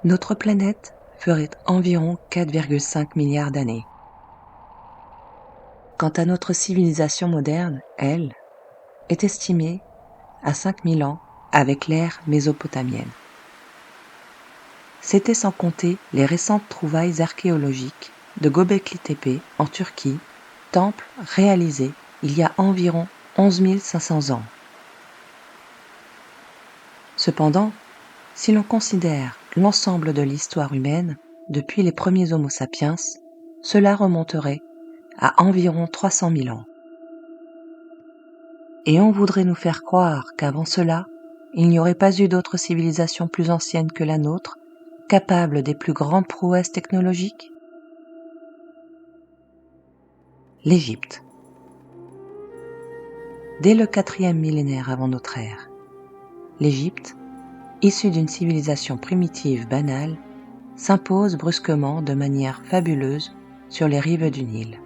notre planète ferait environ 4,5 milliards d'années. Quant à notre civilisation moderne, elle, est estimée à 5000 ans avec l'ère mésopotamienne. C'était sans compter les récentes trouvailles archéologiques de Göbekli Tepe en Turquie, temple réalisé il y a environ 11 500 ans. Cependant, si l'on considère l'ensemble de l'histoire humaine, depuis les premiers Homo sapiens, cela remonterait à environ 300 000 ans. Et on voudrait nous faire croire qu'avant cela, il n'y aurait pas eu d'autres civilisations plus anciennes que la nôtre, capables des plus grandes prouesses technologiques ? L'Égypte. Dès le 4e millénaire avant notre ère, l'Égypte, issue d'une civilisation primitive banale, s'impose brusquement de manière fabuleuse sur les rives du Nil.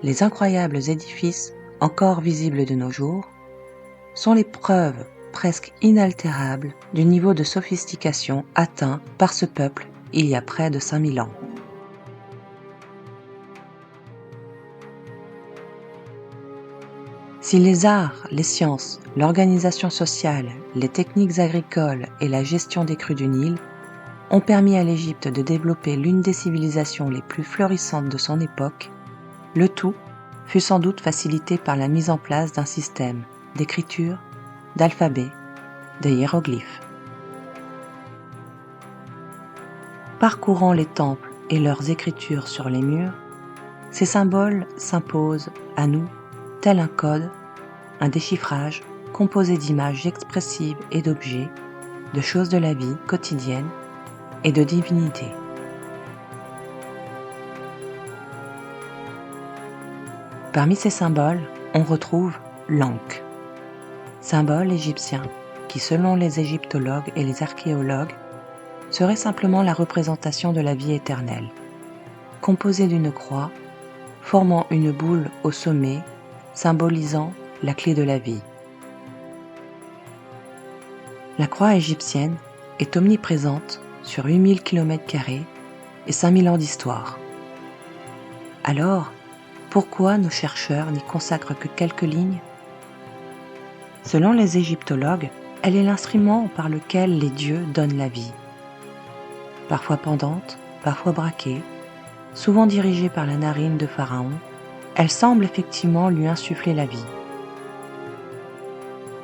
Les incroyables édifices, encore visibles de nos jours, sont les preuves presque inaltérables du niveau de sophistication atteint par ce peuple il y a près de 5000 ans. Si les arts, les sciences, l'organisation sociale, les techniques agricoles et la gestion des crues du Nil ont permis à l'Égypte de développer l'une des civilisations les plus florissantes de son époque, le tout fut sans doute facilité par la mise en place d'un système d'écriture, d'alphabet, de hiéroglyphes. Parcourant les temples et leurs écritures sur les murs, ces symboles s'imposent à nous tel un code, un déchiffrage composé d'images expressives et d'objets, de choses de la vie quotidienne et de divinités. Parmi ces symboles, on retrouve l'Ankh, symbole égyptien qui, selon les égyptologues et les archéologues, serait simplement la représentation de la vie éternelle, composée d'une croix, formant une boule au sommet, symbolisant la clé de la vie. La croix égyptienne est omniprésente sur 8000 km² et 5000 ans d'histoire. Alors, pourquoi nos chercheurs n'y consacrent que quelques lignes ? Selon les égyptologues, elle est l'instrument par lequel les dieux donnent la vie. Parfois pendante, parfois braquée, souvent dirigée par la narine de Pharaon, elle semble effectivement lui insuffler la vie.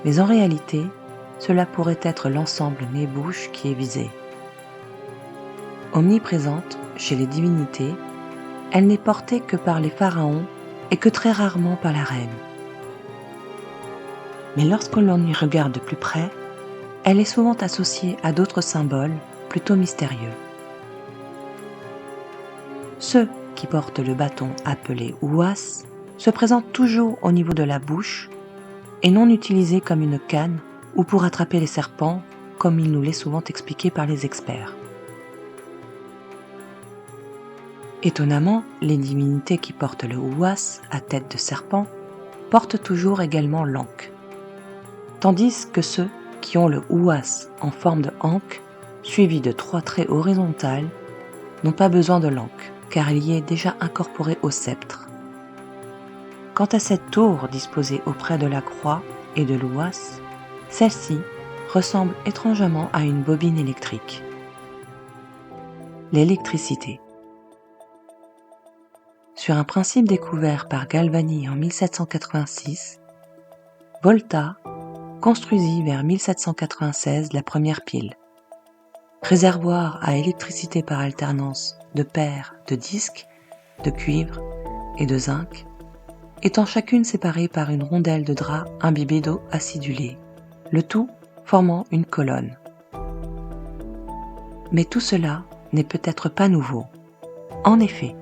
Mais en réalité, cela pourrait être l'ensemble nez-bouche qui est visé. Omniprésente chez les divinités, elle n'est portée que par les pharaons et que très rarement par la reine. Mais lorsque l'on y regarde de plus près, elle est souvent associée à d'autres symboles plutôt mystérieux. Ceux qui portent le bâton appelé ouas se présentent toujours au niveau de la bouche et non utilisés comme une canne ou pour attraper les serpents, comme il nous l'est souvent expliqué par les experts. Étonnamment, les divinités qui portent le ouas à tête de serpent portent toujours également l'Ankh, tandis que ceux qui ont le ouas en forme de Ankh, suivi de 3 traits horizontales, n'ont pas besoin de l'Ankh, car il y est déjà incorporé au sceptre. Quant à cette tour disposée auprès de la croix et de l'ouas, celle-ci ressemble étrangement à une bobine électrique. L'électricité. Sur un principe découvert par Galvani en 1786, Volta construisit vers 1796 la première pile, réservoir à électricité par alternance de paires de disques, de cuivre et de zinc, étant chacune séparée par une rondelle de drap imbibée d'eau acidulée, le tout formant une colonne. Mais tout cela n'est peut-être pas nouveau. En effet,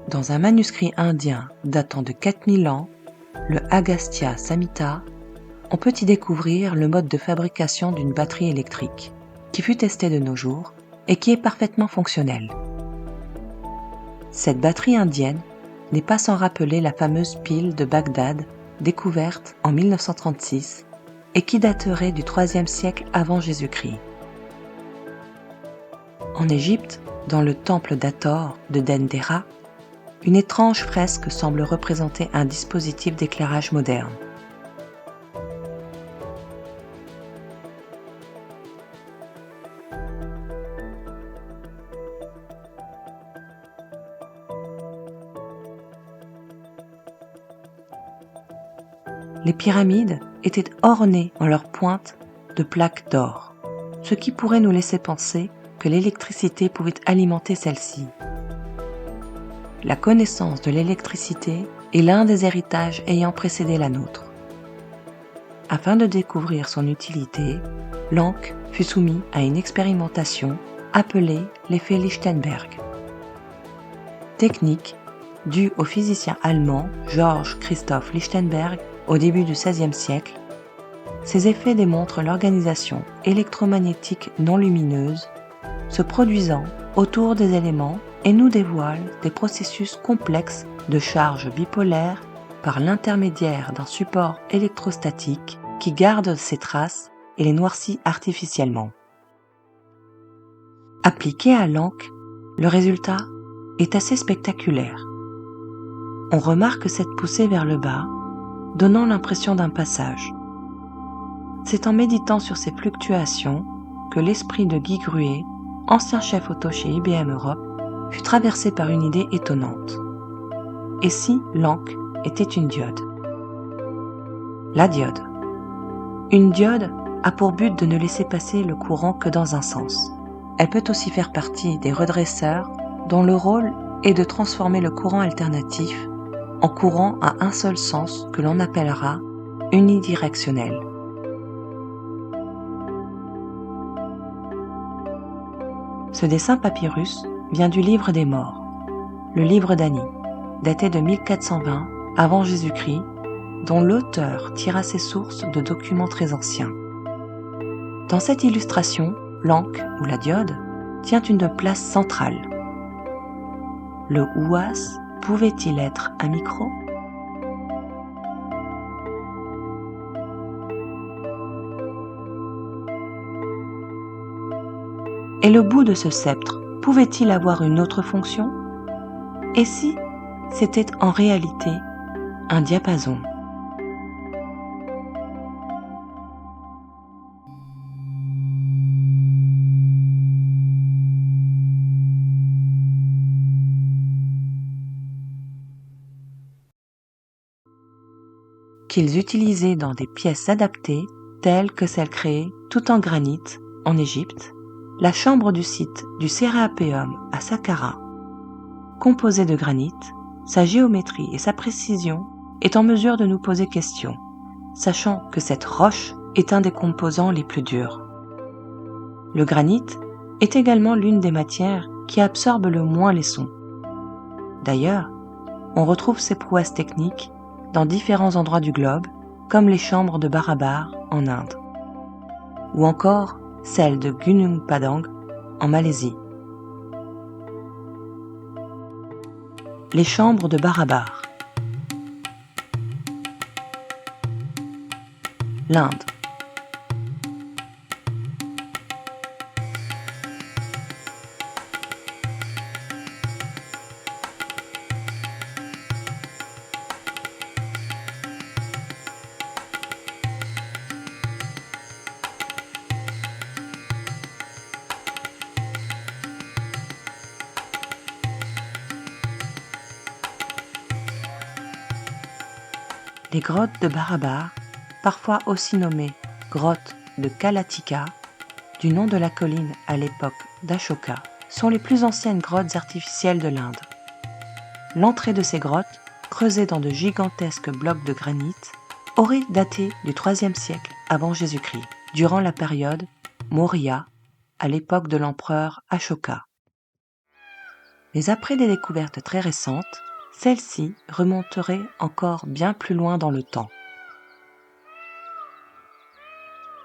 dans un manuscrit indien datant de 4000 ans, le Agastya Samhita, on peut y découvrir le mode de fabrication d'une batterie électrique, qui fut testée de nos jours et qui est parfaitement fonctionnelle. Cette batterie indienne n'est pas sans rappeler la fameuse pile de Bagdad découverte en 1936 et qui daterait du IIIe siècle avant Jésus-Christ. En Égypte, dans le temple d'Hathor de Dendera, une étrange fresque semble représenter un dispositif d'éclairage moderne. Les pyramides étaient ornées en leur pointe de plaques d'or, ce qui pourrait nous laisser penser que l'électricité pouvait alimenter celle-ci. La connaissance de l'électricité est l'un des héritages ayant précédé la nôtre. Afin de découvrir son utilité, l'Ankh fut soumis à une expérimentation appelée l'effet Lichtenberg. Technique due au physicien allemand Georg Christoph Lichtenberg au début du XVIe siècle, ces effets démontrent l'organisation électromagnétique non lumineuse se produisant autour des éléments et nous dévoilent des processus complexes de charge bipolaire par l'intermédiaire d'un support électrostatique qui garde ses traces et les noircit artificiellement. Appliqué à l'Ankh, le résultat est assez spectaculaire. On remarque cette poussée vers le bas, donnant l'impression d'un passage. C'est en méditant sur ces fluctuations que l'esprit de Guy Gruet, ancien chef auto chez IBM Europe, fut traversé par une idée étonnante. Et si l'Ankh était une diode? La diode. Une diode a pour but de ne laisser passer le courant que dans un sens. Elle peut aussi faire partie des redresseurs dont le rôle est de transformer le courant alternatif en courant à un seul sens que l'on appellera unidirectionnel. Ce dessin papyrus vient du livre des morts, le livre d'Ani, daté de 1420 avant Jésus-Christ, dont l'auteur tira ses sources de documents très anciens. Dans cette illustration, l'Ankh ou la diode tient une place centrale. Le ouas pouvait-il être un micro? Et le bout de ce sceptre pouvait-il avoir une autre fonction? Et si c'était en réalité un diapason? Qu'ils utilisaient dans des pièces adaptées, telles que celles créées tout en granit en Égypte, la chambre du site du Sérapéum à Saqqara, composée de granit, sa géométrie et sa précision est en mesure de nous poser question, sachant que cette roche est un des composants les plus durs. Le granit est également l'une des matières qui absorbe le moins les sons. D'ailleurs, on retrouve ces prouesses techniques dans différents endroits du globe, comme les chambres de Barabar en Inde, ou encore celle de Gunung Padang en Malaisie. Les chambres de Barabar. L'Inde. Les grottes de Barabar, parfois aussi nommées grottes de Kalatika, du nom de la colline à l'époque d'Ashoka, sont les plus anciennes grottes artificielles de l'Inde. L'entrée de ces grottes, creusées dans de gigantesques blocs de granit, aurait daté du IIIe siècle avant Jésus-Christ, durant la période Maurya, à l'époque de l'empereur Ashoka. Mais après des découvertes très récentes, celle-ci remonterait encore bien plus loin dans le temps.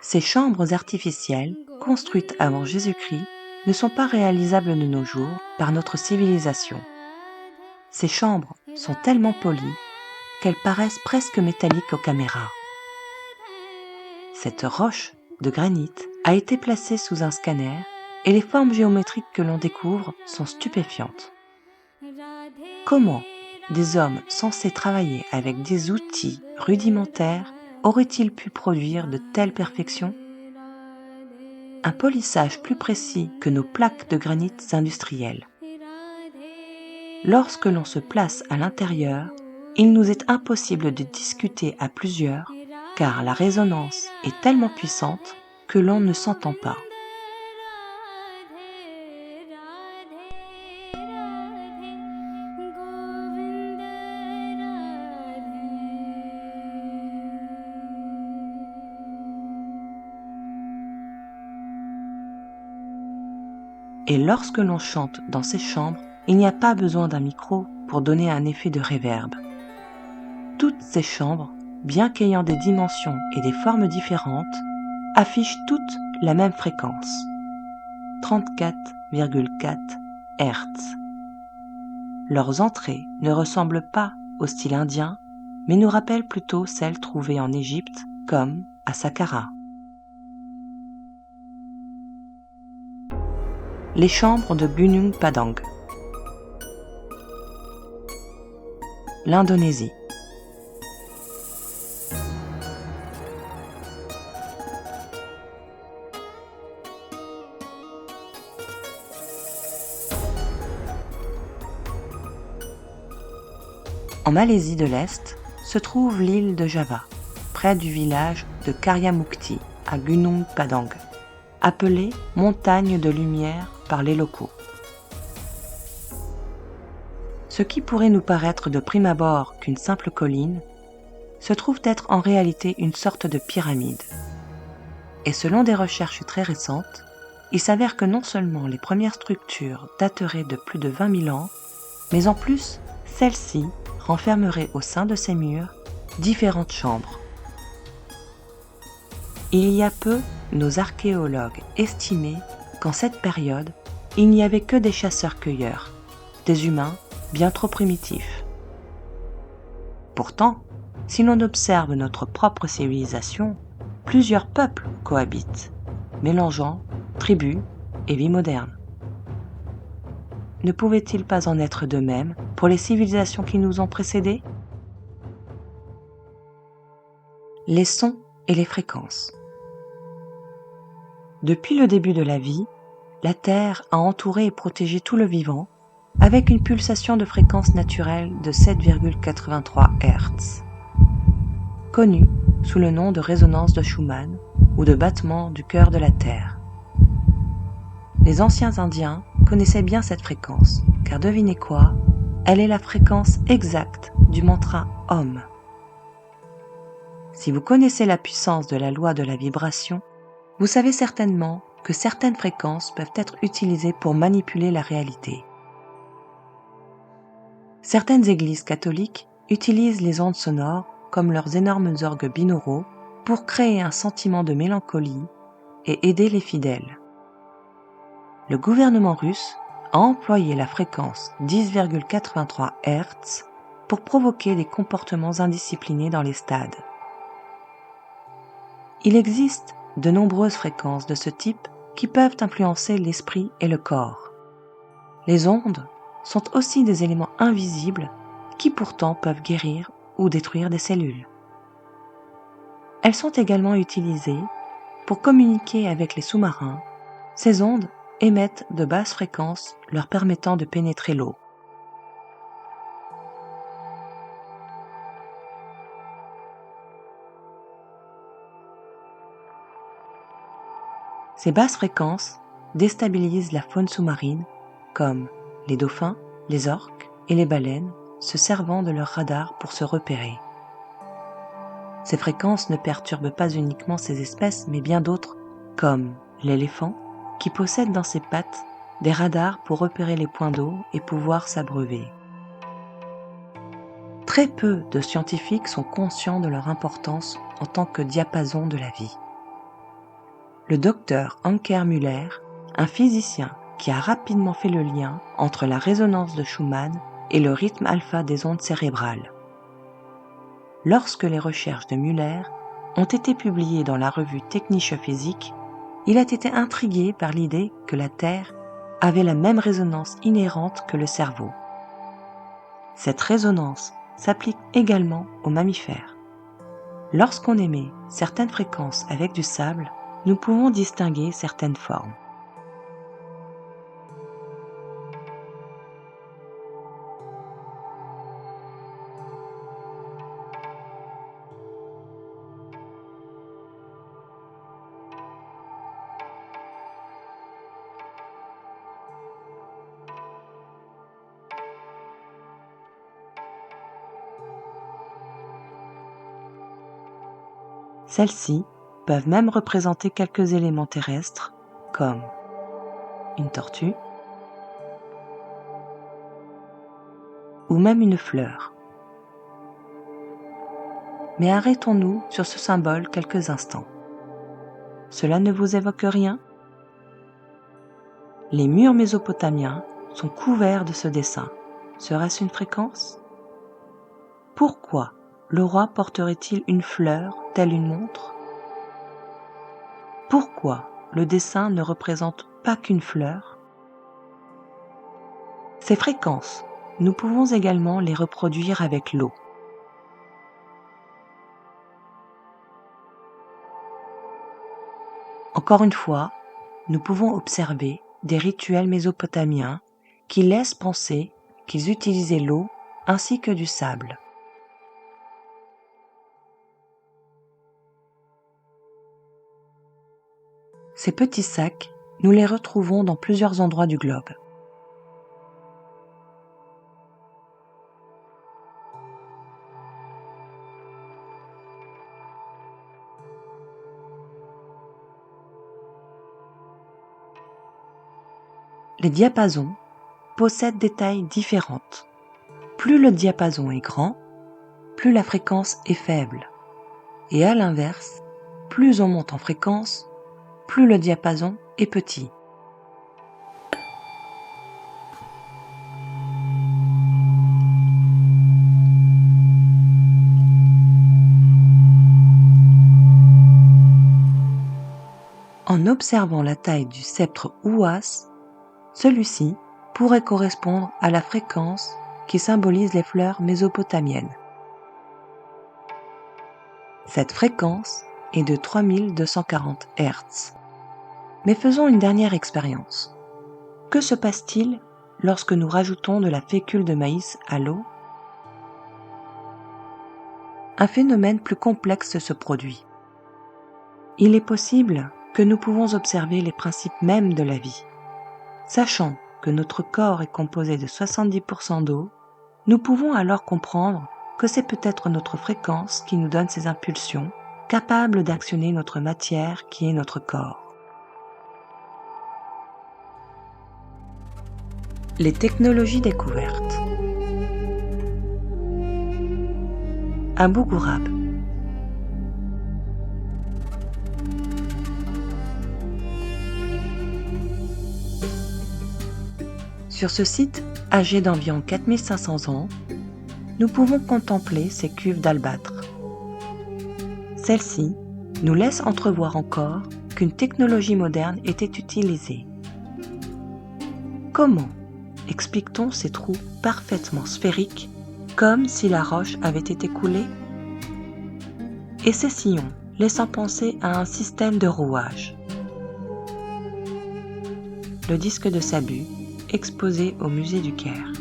Ces chambres artificielles, construites avant Jésus-Christ, ne sont pas réalisables de nos jours par notre civilisation. Ces chambres sont tellement polies qu'elles paraissent presque métalliques aux caméras. Cette roche de granit a été placée sous un scanner et les formes géométriques que l'on découvre sont stupéfiantes. Comment des hommes censés travailler avec des outils rudimentaires auraient-ils pu produire de telles perfections? Un polissage plus précis que nos plaques de granit industrielles. Lorsque l'on se place à l'intérieur, il nous est impossible de discuter à plusieurs car la résonance est tellement puissante que l'on ne s'entend pas. Et lorsque l'on chante dans ces chambres, il n'y a pas besoin d'un micro pour donner un effet de réverb. Toutes ces chambres, bien qu'ayant des dimensions et des formes différentes, affichent toutes la même fréquence, 34,4 Hz. Leurs entrées ne ressemblent pas au style indien, mais nous rappellent plutôt celles trouvées en Égypte, comme à Saqqara. Les chambres de Gunung Padang. L'Indonésie. En Malaisie de l'Est se trouve l'île de Java, près du village de Karyamukti, à Gunung Padang, appelée montagne de lumière par les locaux. Ce qui pourrait nous paraître de prime abord qu'une simple colline, se trouve être en réalité une sorte de pyramide. Et selon des recherches très récentes, il s'avère que non seulement les premières structures dateraient de plus de 20 000 ans, mais en plus, celles-ci renfermeraient au sein de ces murs différentes chambres. Il y a peu, nos archéologues estimaient qu'en cette période, il n'y avait que des chasseurs-cueilleurs, des humains bien trop primitifs. Pourtant, si l'on observe notre propre civilisation, plusieurs peuples cohabitent, mélangeant tribus et vie moderne. Ne pouvait-il pas en être de même pour les civilisations qui nous ont précédés? Les sons et les fréquences. Depuis le début de la vie, la Terre a entouré et protégé tout le vivant avec une pulsation de fréquence naturelle de 7,83 Hz, connue sous le nom de résonance de Schumann ou de battement du cœur de la Terre. Les anciens Indiens connaissaient bien cette fréquence, car devinez quoi? Elle est la fréquence exacte du mantra Om. Si vous connaissez la puissance de la loi de la vibration, vous savez certainement que certaines fréquences peuvent être utilisées pour manipuler la réalité. Certaines églises catholiques utilisent les ondes sonores comme leurs énormes orgues binauraux pour créer un sentiment de mélancolie et aider les fidèles. Le gouvernement russe a employé la fréquence 10,83 Hz pour provoquer des comportements indisciplinés dans les stades. Il existe de nombreuses fréquences de ce type qui peuvent influencer l'esprit et le corps. Les ondes sont aussi des éléments invisibles qui pourtant peuvent guérir ou détruire des cellules. Elles sont également utilisées pour communiquer avec les sous-marins. Ces ondes émettent de basses fréquences leur permettant de pénétrer l'eau. Ces basses fréquences déstabilisent la faune sous-marine, comme les dauphins, les orques et les baleines, se servant de leur radar pour se repérer. Ces fréquences ne perturbent pas uniquement ces espèces, mais bien d'autres, comme l'éléphant, qui possède dans ses pattes des radars pour repérer les points d'eau et pouvoir s'abreuver. Très peu de scientifiques sont conscients de leur importance en tant que diapason de la vie. Le docteur Anker Müller, un physicien qui a rapidement fait le lien entre la résonance de Schumann et le rythme alpha des ondes cérébrales. Lorsque les recherches de Müller ont été publiées dans la revue Technische Physik, il a été intrigué par l'idée que la Terre avait la même résonance inhérente que le cerveau. Cette résonance s'applique également aux mammifères. Lorsqu'on émet certaines fréquences avec du sable, nous pouvons distinguer certaines formes. Celles-ci peuvent même représenter quelques éléments terrestres, comme une tortue ou même une fleur. Mais arrêtons-nous sur ce symbole quelques instants. Cela ne vous évoque rien ? Les murs mésopotamiens sont couverts de ce dessin. Serait-ce une fréquence ? Pourquoi le roi porterait-il une fleur telle une montre ? Pourquoi le dessin ne représente pas qu'une fleur ? Ces fréquences, nous pouvons également les reproduire avec l'eau. Encore une fois, nous pouvons observer des rituels mésopotamiens qui laissent penser qu'ils utilisaient l'eau ainsi que du sable. Ces petits sacs, nous les retrouvons dans plusieurs endroits du globe. Les diapasons possèdent des tailles différentes. Plus le diapason est grand, plus la fréquence est faible. Et à l'inverse, plus on monte en fréquence, plus le diapason est petit. En observant la taille du sceptre ouas, celui-ci pourrait correspondre à la fréquence qui symbolise les fleurs mésopotamiennes. Cette fréquence est de 3240 Hz. Mais faisons une dernière expérience. Que se passe-t-il lorsque nous rajoutons de la fécule de maïs à l'eau ? Un phénomène plus complexe se produit. Il est possible que nous pouvons observer les principes mêmes de la vie. Sachant que notre corps est composé de 70% d'eau, nous pouvons alors comprendre que c'est peut-être notre fréquence qui nous donne ces impulsions, capables d'actionner notre matière qui est notre corps. Les technologies découvertes. Abu Ghurab. Sur ce site, âgé d'environ 4500 ans, nous pouvons contempler ces cuves d'albâtre. Celles-ci nous laissent entrevoir encore qu'une technologie moderne était utilisée. Comment explique-t-on ces trous parfaitement sphériques, comme si la roche avait été coulée ? Et ces sillons laissant penser à un système de rouage. Le disque de Sabu, exposé au musée du Caire.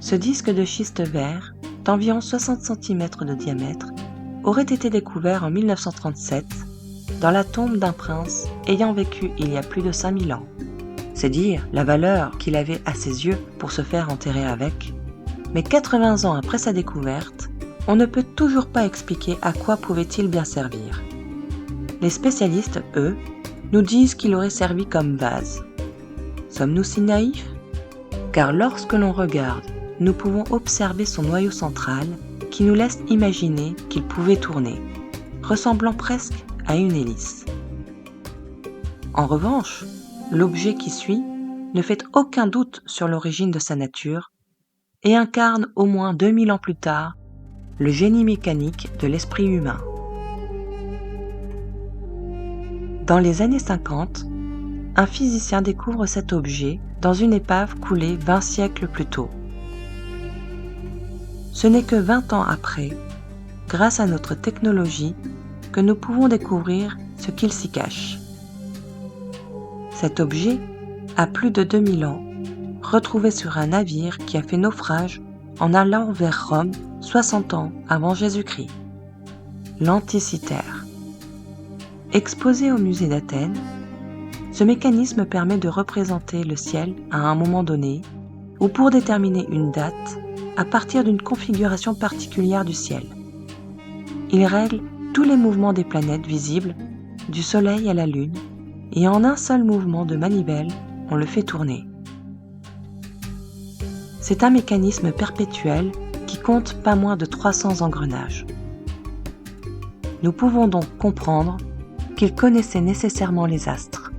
Ce disque de schiste vert, d'environ 60 cm de diamètre, aurait été découvert en 1937 dans la tombe d'un prince ayant vécu il y a plus de 5000 ans. C'est dire la valeur qu'il avait à ses yeux pour se faire enterrer avec. Mais 80 ans après sa découverte, on ne peut toujours pas expliquer à quoi pouvait-il bien servir. Les spécialistes, eux, nous disent qu'il aurait servi comme vase. Sommes-nous si naïfs ? Car lorsque l'on regarde, nous pouvons observer son noyau central qui nous laisse imaginer qu'il pouvait tourner, ressemblant presque à une hélice. En revanche, l'objet qui suit ne fait aucun doute sur l'origine de sa nature et incarne au moins 2000 ans plus tard le génie mécanique de l'esprit humain. Dans les années 50, un physicien découvre cet objet dans une épave coulée 20 siècles plus tôt. Ce n'est que 20 ans après, grâce à notre technologie, que nous pouvons découvrir ce qu'il s'y cache. Cet objet a plus de 2000 ans, retrouvé sur un navire qui a fait naufrage en allant vers Rome 60 ans avant Jésus-Christ. L'anticythère. Exposé au musée d'Athènes, ce mécanisme permet de représenter le ciel à un moment donné ou pour déterminer une date à partir d'une configuration particulière du ciel. Il règle tous les mouvements des planètes visibles, du Soleil à la Lune, et en un seul mouvement de manivelle, on le fait tourner. C'est un mécanisme perpétuel qui compte pas moins de 300 engrenages. Nous pouvons donc comprendre qu'il connaissait nécessairement les astres.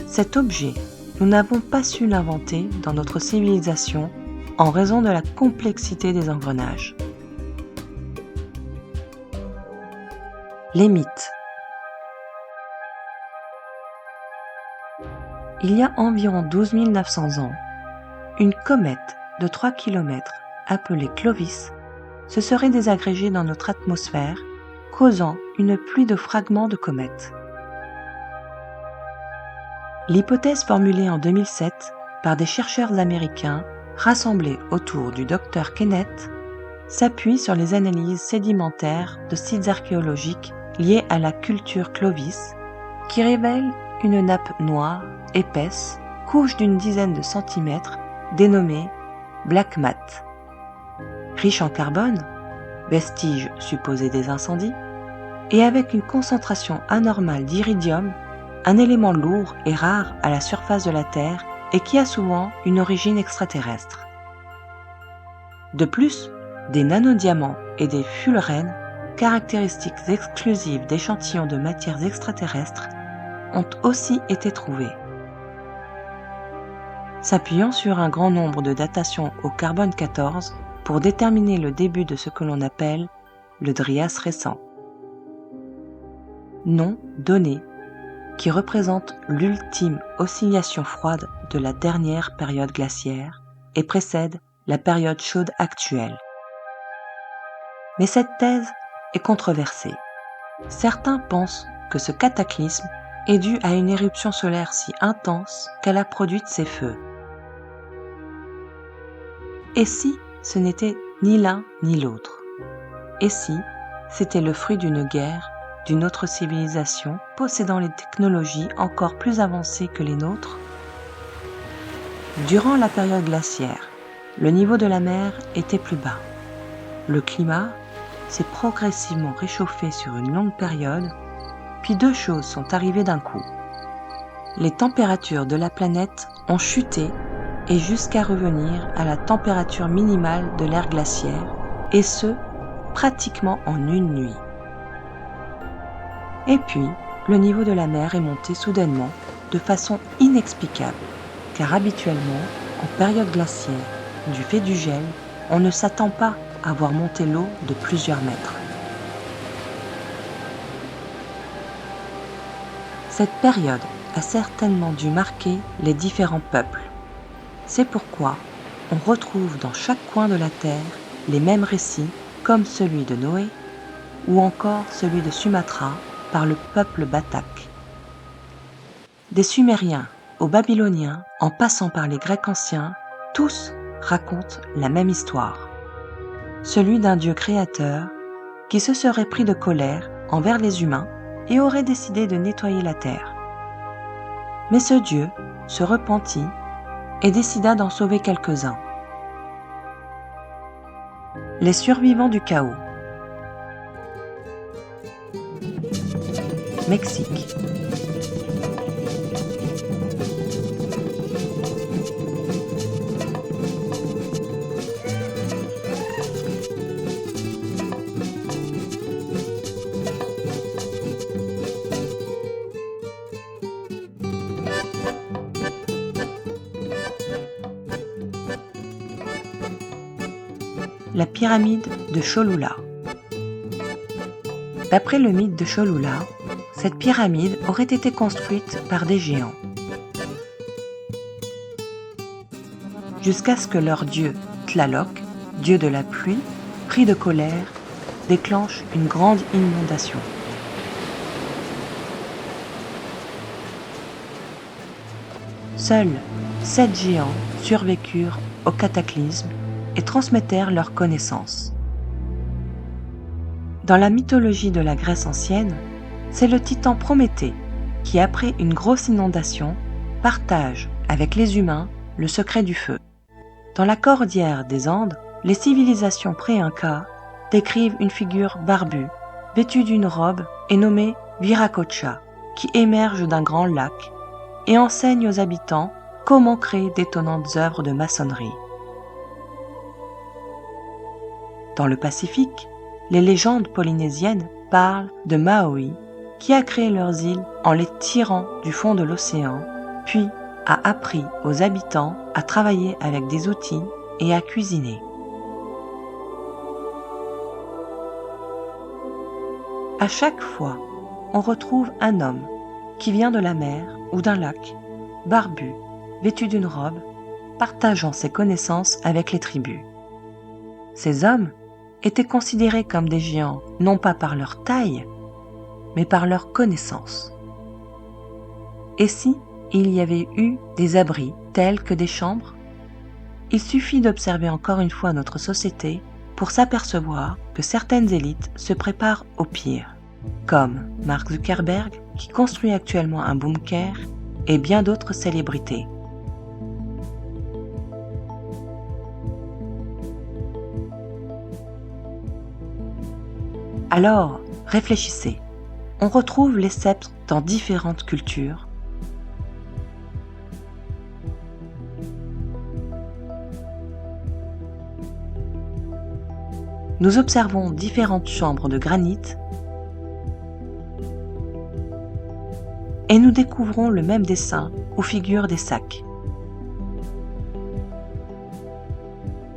Cet objet, nous n'avons pas su l'inventer dans notre civilisation en raison de la complexité des engrenages. Les mythes. Il y a environ 12 900 ans, une comète de 3 km appelée Clovis se serait désagrégée dans notre atmosphère, causant une pluie de fragments de comètes. L'hypothèse formulée en 2007 par des chercheurs américains rassemblés autour du Dr Kenneth s'appuie sur les analyses sédimentaires de sites archéologiques liés à la culture Clovis qui révèlent une nappe noire, épaisse, couche d'une dizaine de centimètres, dénommée Black Matte. Riche en carbone, vestige supposé des incendies, et avec une concentration anormale d'iridium, un élément lourd et rare à la surface de la Terre et qui a souvent une origine extraterrestre. De plus, des nanodiamants et des fullerènes, caractéristiques exclusives d'échantillons de matières extraterrestres, ont aussi été trouvés. S'appuyant sur un grand nombre de datations au carbone 14 pour déterminer le début de ce que l'on appelle le Dryas récent. Nom donné qui représente l'ultime oscillation froide de la dernière période glaciaire et précède la période chaude actuelle. Mais cette thèse est controversée. Certains pensent que ce cataclysme est dû à une éruption solaire si intense qu'elle a produit ces feux. Et si ce n'était ni l'un ni l'autre? Et si c'était le fruit d'une guerre d'une autre civilisation possédant les technologies encore plus avancées que les nôtres? Durant la période glaciaire, le niveau de la mer était plus bas. Le climat s'est progressivement réchauffé sur une longue période, puis deux choses sont arrivées d'un coup. Les températures de la planète ont chuté et jusqu'à revenir à la température minimale de l'ère glaciaire, et ce, pratiquement en une nuit. Et puis, le niveau de la mer est monté soudainement de façon inexplicable, car habituellement, en période glaciaire, du fait du gel, on ne s'attend pas à voir monter l'eau de plusieurs mètres. Cette période a certainement dû marquer les différents peuples. C'est pourquoi on retrouve dans chaque coin de la Terre les mêmes récits comme celui de Noé ou encore celui de Sumatra par le peuple Batak. Des Sumériens aux Babyloniens, en passant par les Grecs anciens, tous racontent la même histoire. Celui d'un Dieu créateur qui se serait pris de colère envers les humains et aurait décidé de nettoyer la terre. Mais ce Dieu se repentit et décida d'en sauver quelques-uns. Les survivants du chaos. Mexique. La pyramide de Cholula. D'après le mythe de Cholula, cette pyramide aurait été construite par des géants. Jusqu'à ce que leur dieu, Tlaloc, dieu de la pluie, pris de colère, déclenche une grande inondation. Seuls 7 géants survécurent au cataclysme et transmettèrent leurs connaissances. Dans la mythologie de la Grèce ancienne, c'est le titan Prométhée qui, après une grosse inondation, partage avec les humains le secret du feu. Dans la cordillère des Andes, les civilisations pré-incas décrivent une figure barbue, vêtue d'une robe et nommée Viracocha, qui émerge d'un grand lac et enseigne aux habitants comment créer d'étonnantes œuvres de maçonnerie. Dans le Pacifique, les légendes polynésiennes parlent de Maui, qui a créé leurs îles en les tirant du fond de l'océan, puis a appris aux habitants à travailler avec des outils et à cuisiner. À chaque fois, on retrouve un homme qui vient de la mer ou d'un lac, barbu, vêtu d'une robe, partageant ses connaissances avec les tribus. Ces hommes étaient considérés comme des géants non pas par leur taille, mais par leur connaissance. Et si il y avait eu des abris tels que des chambres? Il suffit d'observer encore une fois notre société pour s'apercevoir que certaines élites se préparent au pire, comme Mark Zuckerberg qui construit actuellement un bunker et bien d'autres célébrités. Alors, réfléchissez. On retrouve les sceptres dans différentes cultures. Nous observons différentes chambres de granit et nous découvrons le même dessin où figurent des sacs.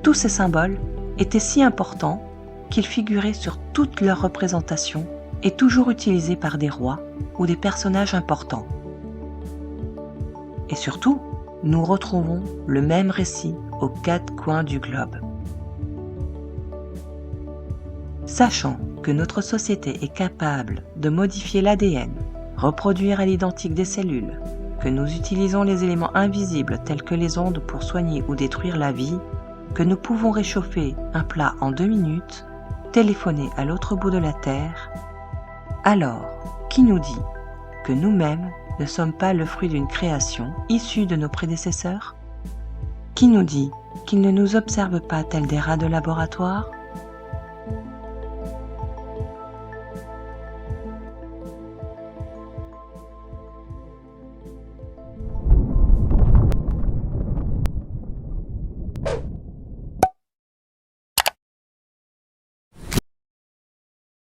Tous ces symboles étaient si importants qu'ils figuraient sur toutes leurs représentations et toujours utilisés par des rois ou des personnages importants. Et surtout, nous retrouvons le même récit aux 4 coins du globe. Sachant que notre société est capable de modifier l'ADN, reproduire à l'identique des cellules, que nous utilisons les éléments invisibles tels que les ondes pour soigner ou détruire la vie, que nous pouvons réchauffer un plat en 2 minutes, téléphoner à l'autre bout de la Terre, alors, qui nous dit que nous-mêmes ne sommes pas le fruit d'une création issue de nos prédécesseurs? Qui nous dit qu'ils ne nous observent pas tels des rats de laboratoire?